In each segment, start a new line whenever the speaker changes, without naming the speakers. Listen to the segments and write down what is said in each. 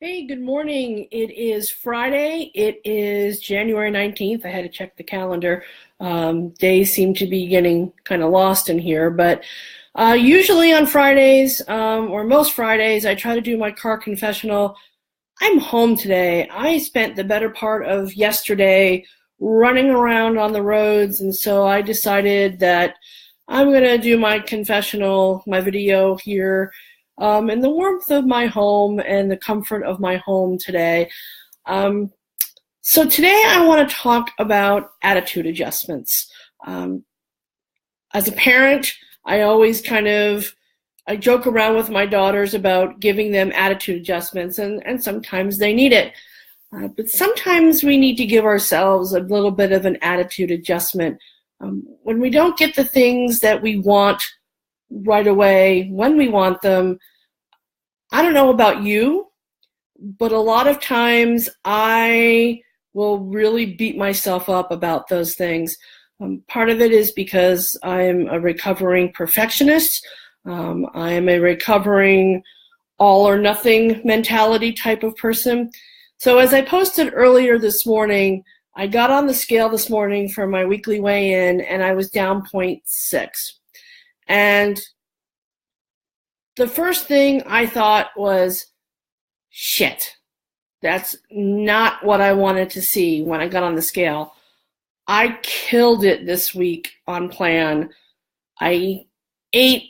Hey, good morning. It is Friday. It is January 19th. I had to check the calendar. Days seem to be getting kind of lost in here, but usually on Fridays, or most Fridays, I try to do my car confessional. I'm home today. I spent the better part of yesterday running around on the roads, and so I decided that I'm going to do my confessional, my video here, in the warmth of my home and the comfort of my home today. Um, so today I want to talk about attitude adjustments. Um, as a parent, I always I joke around with my daughters about giving them attitude adjustments, and sometimes they need it. But sometimes we need to give ourselves a little bit of an attitude adjustment. When we don't get the things that we want right away, when we want them, I don't know about you, but a lot of times I will really beat myself up about those things. Part of it is because I'm a recovering perfectionist. I am a recovering all or nothing mentality type of person. So as I posted earlier this morning, I got on the scale this morning for my weekly weigh-in and I was down 0.6. And the first thing I thought was, shit, that's not what I wanted to see when I got on the scale. I killed it this week on plan. I ate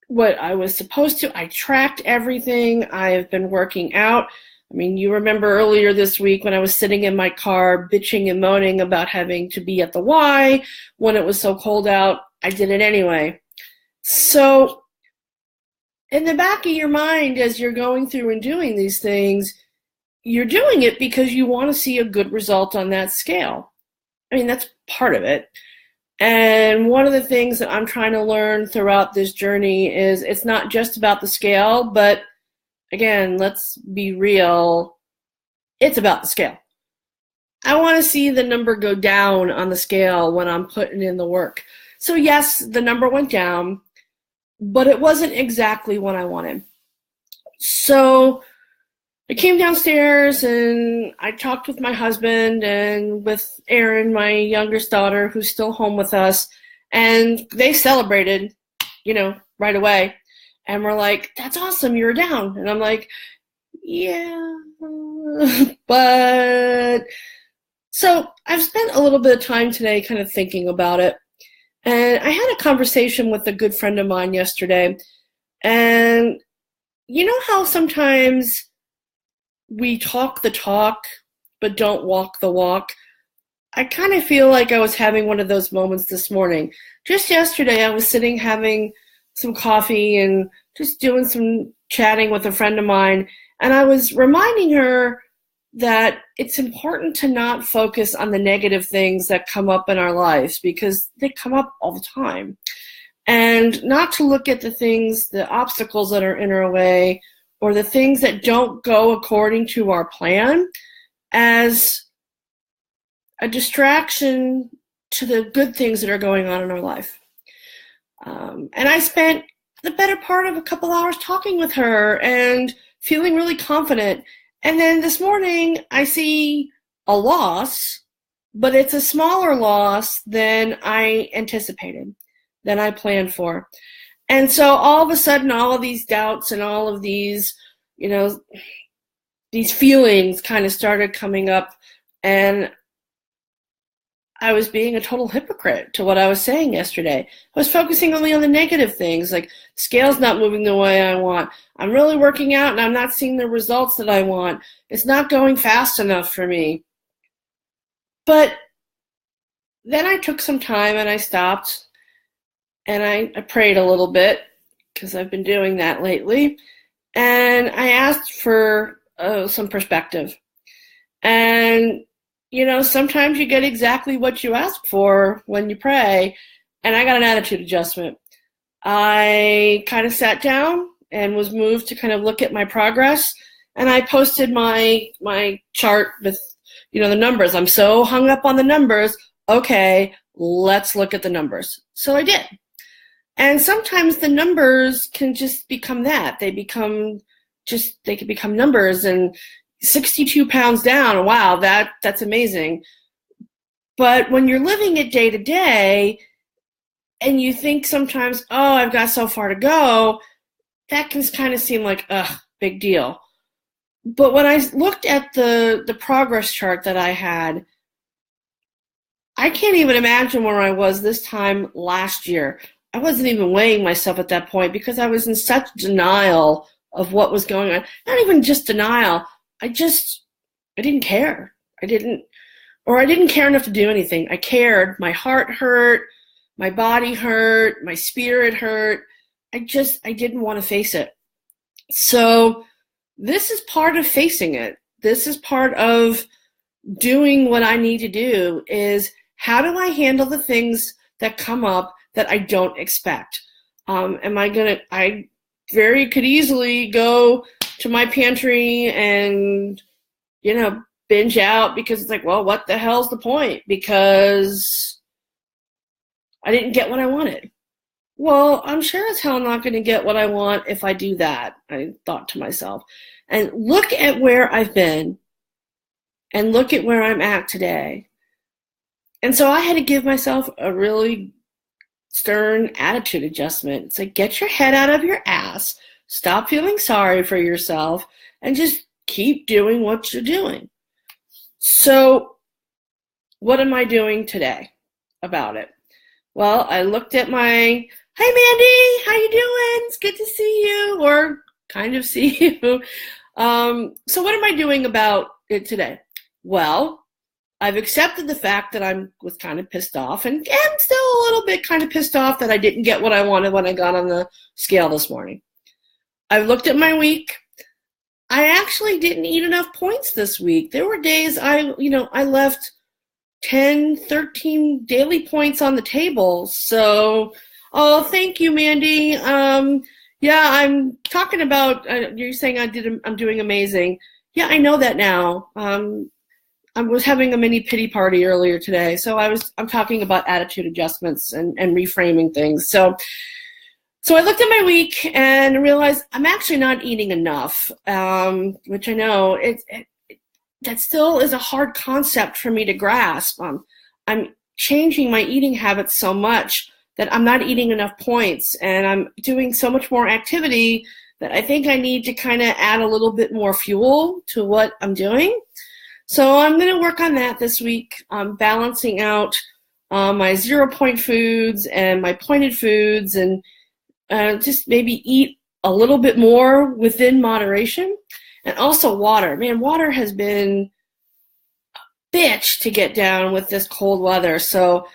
what I was supposed to. I tracked everything. I have been working out. I mean, you remember earlier this week when I was sitting in my car bitching and moaning about having to be at the Y when it was so cold out. I did it anyway. So in the back of your mind, as you're going through and doing these things, you're doing it because you want to see a good result on that scale. I mean, that's part of it. And one of the things that I'm trying to learn throughout this journey is it's not just about the scale, but again, let's be real, it's about the scale. I want to see the number go down on the scale when I'm putting in the work. So yes, the number went down, but it wasn't exactly what I wanted. So I came downstairs and I talked with my husband and with Erin, my youngest daughter, who's still home with us, and they celebrated, right away. And we're like, that's awesome, you're down. And I'm like, yeah, but... So I've spent a little bit of time today kind of thinking about it. And I had a conversation with a good friend of mine yesterday. And you know how sometimes we talk the talk, but don't walk the walk? I kind of feel like I was having one of those moments this morning. Just yesterday, I was sitting having some coffee and just doing some chatting with a friend of mine. And I was reminding her that it's important to not focus on the negative things that come up in our lives because they come up all the time. And not to look at the things, the obstacles that are in our way, or the things that don't go according to our plan as a distraction to the good things that are going on in our life. And I spent the better part of a couple hours talking with her and feeling really confident. And then this morning I see a loss, but it's a smaller loss than I anticipated, than I planned for. And so all of a sudden, all of these doubts and all of these, these feelings kind of started coming up, and I was being a total hypocrite to what I was saying yesterday. I was focusing only on the negative things, like scale's not moving the way I want. I'm really working out and I'm not seeing the results that I want. It's not going fast enough for me. But then I took some time and I stopped and I prayed a little bit because I've been doing that lately. And I asked for some perspective. And sometimes you get exactly what you ask for when you pray, and I got an attitude adjustment. I kind of sat down and was moved to kind of look at my progress, and I posted my chart with, the numbers. I'm so hung up on the numbers. Okay, let's look at the numbers. So I did. And sometimes the numbers can just become that. They become just, they could become numbers. And 62 pounds down, wow, that's amazing. But when you're living it day to day, and you think sometimes, oh, I've got so far to go, that can kind of seem like, ugh, big deal. But when I looked at the progress chart that I had, I can't even imagine where I was this time last year. I wasn't even weighing myself at that point because I was in such denial of what was going on. Not even just denial. I didn't care. I didn't care enough to do anything. I cared. My heart hurt. My body hurt. My spirit hurt. I didn't want to face it. So this is part of facing it. This is part of doing what I need to do, is how do I handle the things that come up that I don't expect? I could easily go to my pantry and, binge out because it's like, well, what the hell's the point? Because I didn't get what I wanted. Well, I'm sure as hell not going to get what I want if I do that, I thought to myself. And look at where I've been and look at where I'm at today. And so I had to give myself a really stern attitude adjustment. It's like, get your head out of your ass, stop feeling sorry for yourself, and just keep doing what you're doing. So what am I doing today about it? Well, I looked at my, hi Mandy, how you doing? It's good to see you, or kind of see you. So what am I doing about it today? Well, I've accepted the fact that I was kind of pissed off, and I'm still a little bit kind of pissed off that I didn't get what I wanted when I got on the scale this morning. I've looked at my week. I actually didn't eat enough points this week. There were days I left 10, 13 daily points on the table. So, oh, thank you, Mandy. Yeah, I'm talking about, you're saying I'm doing amazing. Yeah, I know that now. I was having a mini pity party earlier today, so I'm talking about attitude adjustments and reframing things. So I looked at my week and realized I'm actually not eating enough, which I know that still is a hard concept for me to grasp. I'm changing my eating habits so much that I'm not eating enough points, and I'm doing so much more activity that I think I need to kind of add a little bit more fuel to what I'm doing. So I'm going to work on that this week, balancing out my 0-point foods and my pointed foods, and just maybe eat a little bit more within moderation. And also water. Man, water has been a bitch to get down with this cold weather. So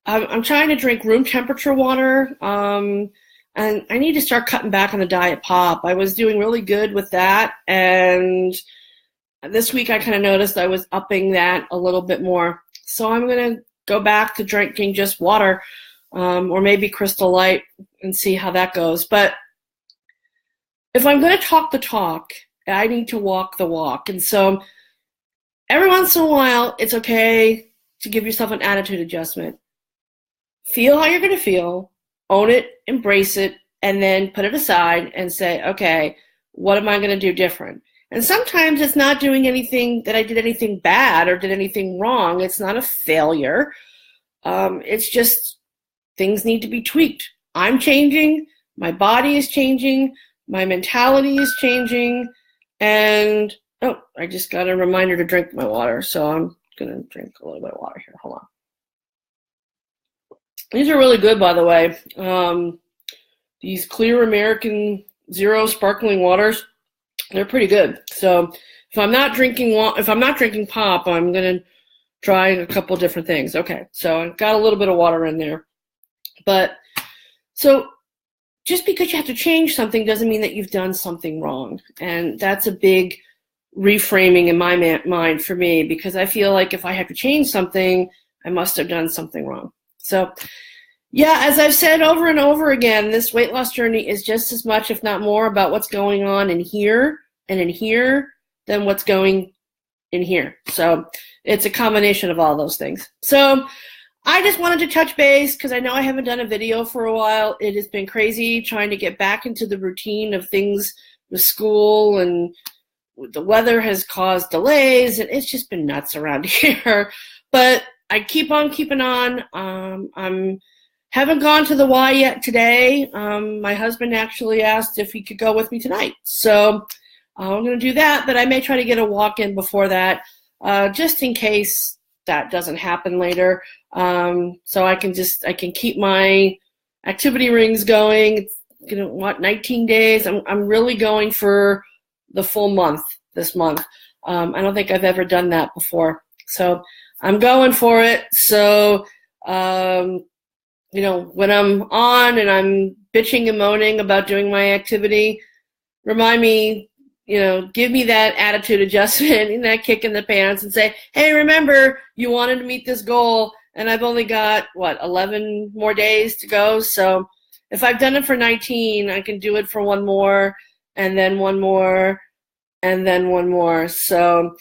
I'm trying to drink room temperature water, and I need to start cutting back on the diet pop. I was doing really good with that, and this week I kind of noticed I was upping that a little bit more. So I'm going to go back to drinking just water, or maybe Crystal Light, and see how that goes. But if I'm going to talk the talk, I need to walk the walk. And so every once in a while, it's okay to give yourself an attitude adjustment. Feel how you're going to feel, own it, embrace it, and then put it aside and say, okay, what am I going to do different? And sometimes it's not doing anything that I did anything bad or did anything wrong. It's not a failure. It's just things need to be tweaked. I'm changing. My body is changing. My mentality is changing. And, oh, I just got a reminder to drink my water. So I'm going to drink a little bit of water here. Hold on. These are really good, by the way. These Clear American Zero sparkling waters, they're pretty good. So if I'm not drinking pop, I'm going to try a couple different things. Okay, so I've got a little bit of water in there. But so just because you have to change something doesn't mean that you've done something wrong. And that's a big reframing in my mind for me, because I feel like if I have to change something, I must have done something wrong. So yeah, as I've said over and over again, this weight loss journey is just as much, if not more, about what's going on in here and in here than what's going in here. So it's a combination of all those things. So I just wanted to touch base because I know I haven't done a video for a while. It has been crazy trying to get back into the routine of things, with school, and the weather has caused delays, and it's just been nuts around here. But I keep on keeping on. I'm haven't gone to the Y yet today. My husband actually asked if he could go with me tonight, so I'm going to do that. But I may try to get a walk in before that, just in case that doesn't happen later. So I can keep my activity rings going. It's, 19 days. I'm really going for the full month this month. I don't think I've ever done that before, so I'm going for it. So when I'm on and I'm bitching and moaning about doing my activity, remind me, give me that attitude adjustment and that kick in the pants and say, hey, remember, you wanted to meet this goal, and I've only got, 11 more days to go. So if I've done it for 19, I can do it for one more, and then one more, and then one more. So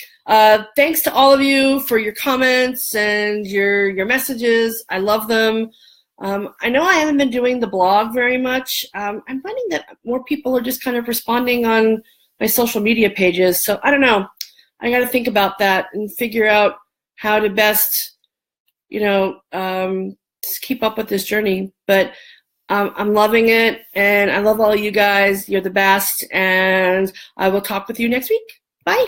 thanks to all of you for your comments and your messages. I love them. I know I haven't been doing the blog very much. I'm finding that more people are just kind of responding on my social media pages. So I don't know. I got to think about that and figure out how to best, just keep up with this journey. But I'm loving it, and I love all you guys. You're the best, and I will talk with you next week. Bye.